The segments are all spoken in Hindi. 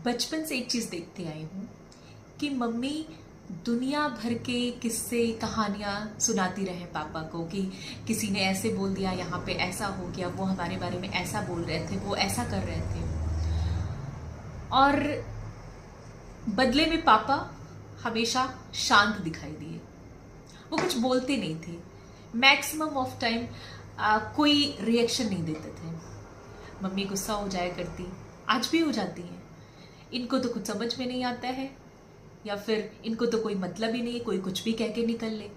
बचपन से एक चीज देखते आई हूँ कि मम्मी दुनिया भर के किस्से कहानियां सुनाती रहे पापा को कि किसी ने ऐसे बोल दिया, यहाँ पे ऐसा हो गया, वो हमारे बारे में ऐसा बोल रहे थे, वो ऐसा कर रहे थे। और बदले में पापा हमेशा शांत दिखाई दिए। वो कुछ बोलते नहीं थे। मैक्सिमम ऑफ टाइम कोई रिएक्शन नहीं देते थे। मम्मी गुस्सा हो जाया करती, आज भी हो जाती है। इनको तो कुछ समझ में नहीं आता है, या फिर इनको तो कोई मतलब ही नहीं, कोई कुछ भी कह के निकल ले।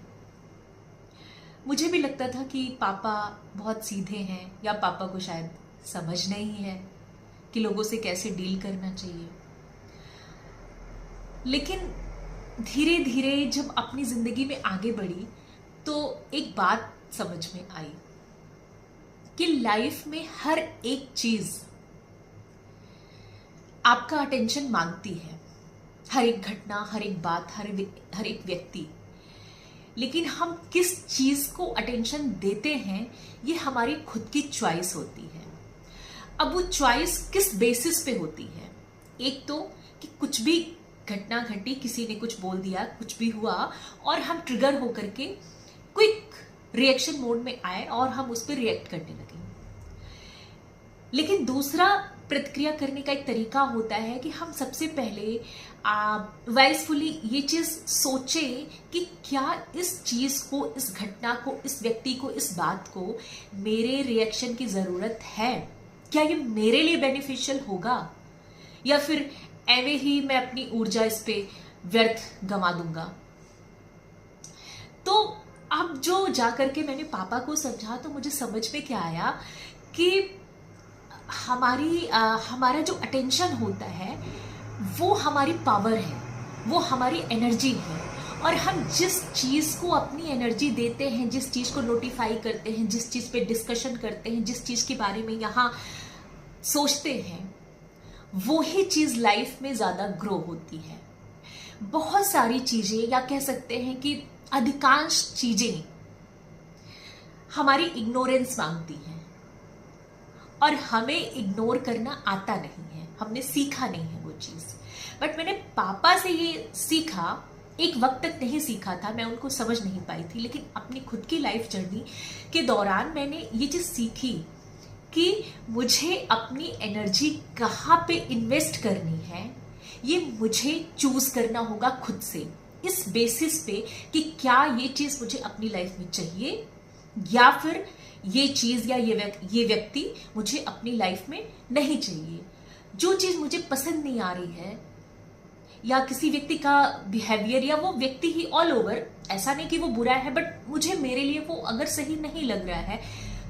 मुझे भी लगता था कि पापा बहुत सीधे हैं, या पापा को शायद समझ नहीं है कि लोगों से कैसे डील करना चाहिए। लेकिन धीरे धीरे जब अपनी जिंदगी में आगे बढ़ी तो एक बात समझ में आई कि लाइफ में हर एक चीज आपका अटेंशन मांगती है। हर एक घटना, हर एक बात, हर एक व्यक्ति। लेकिन हम किस चीज को अटेंशन देते हैं ये हमारी खुद की चॉइस होती है। अब वो चॉइस किस बेसिस पे होती है? एक तो कि कुछ भी घटना घटी, किसी ने कुछ बोल दिया, कुछ भी हुआ और हम ट्रिगर होकर के क्विक रिएक्शन मोड में आए और हम उस पर रिएक्ट करने लगे। लेकिन दूसरा प्रतिक्रिया करने का एक तरीका होता है कि हम सबसे पहले वाइजफुली ये चीज सोचें कि क्या इस चीज को, इस घटना को, इस व्यक्ति को, इस बात को मेरे रिएक्शन की जरूरत है? क्या ये मेरे लिए बेनिफिशियल होगा, या फिर एवे ही मैं अपनी ऊर्जा इस पे व्यर्थ गंवा दूंगा? तो अब जो जाकर के मैंने पापा को समझा तो मुझे समझ में क्या आया कि हमारा जो अटेंशन होता है वो हमारी पावर है, वो हमारी एनर्जी है। और हम जिस चीज को अपनी एनर्जी देते हैं, जिस चीज को नोटिफाई करते हैं, जिस चीज पे डिस्कशन करते हैं, जिस चीज के बारे में यहाँ सोचते हैं, वो ही चीज लाइफ में ज्यादा ग्रो होती है। बहुत सारी चीजें, या कह सकते हैं कि अधिकांश चीजें हमारी इग्नोरेंस मांगती हैं और हमें इग्नोर करना आता नहीं है, हमने सीखा नहीं है वो चीज। बट मैंने पापा से ये सीखा, एक वक्त तक नहीं सीखा था, मैं उनको समझ नहीं पाई थी, लेकिन अपनी खुद की लाइफ जर्नी के दौरान मैंने ये चीज सीखी कि मुझे अपनी एनर्जी कहाँ पे इन्वेस्ट करनी है ये मुझे चूज करना होगा खुद से, इस बेसिस पे कि क्या ये चीज मुझे अपनी लाइफ में चाहिए, या फिर ये चीज या ये व्यक्ति मुझे अपनी लाइफ में नहीं चाहिए। जो चीज मुझे पसंद नहीं आ रही है, या किसी व्यक्ति का बिहेवियर, या वो व्यक्ति ही ऑल ओवर, ऐसा नहीं कि वो बुरा है, बट मुझे, मेरे लिए वो अगर सही नहीं लग रहा है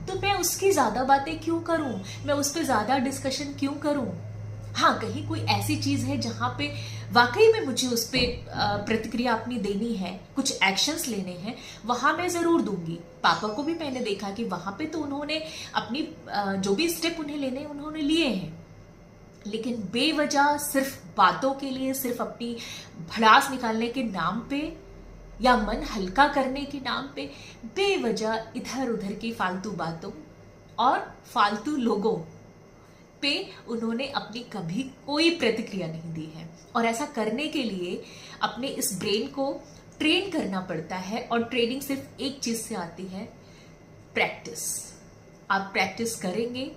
तो मैं उसकी ज्यादा बातें क्यों करूं, मैं उस पर ज्यादा डिस्कशन क्यों करूं? हाँ, कहीं कोई ऐसी चीज है जहां पे वाकई में मुझे उस पर प्रतिक्रिया अपनी देनी है, कुछ एक्शंस लेने हैं, वहां मैं जरूर दूंगी। पापा को भी मैंने देखा कि वहां पे तो उन्होंने अपनी जो भी स्टेप उन्हें लेने उन्होंने लिए हैं, लेकिन बेवजह सिर्फ बातों के लिए, सिर्फ अपनी भड़ास निकालने के नाम पे या मन हल्का करने के नाम पे बेवजह इधर उधर की फालतू बातों और फालतू लोगों पे उन्होंने अपनी कभी कोई प्रतिक्रिया नहीं दी है। और ऐसा करने के लिए अपने इस ब्रेन को ट्रेन करना पड़ता है, और ट्रेनिंग सिर्फ एक चीज से आती है, प्रैक्टिस। आप प्रैक्टिस करेंगे,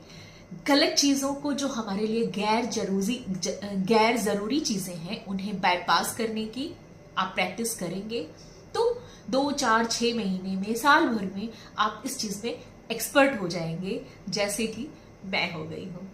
गलत चीजों को, जो हमारे लिए गैर जरूरी चीजें हैं, उन्हें बाईपास करने की आप प्रैक्टिस करेंगे तो 2, 4, 6 महीने में, साल भर में आप इस चीज में एक्सपर्ट हो जाएंगे, जैसे कि मैं हो गई हूं।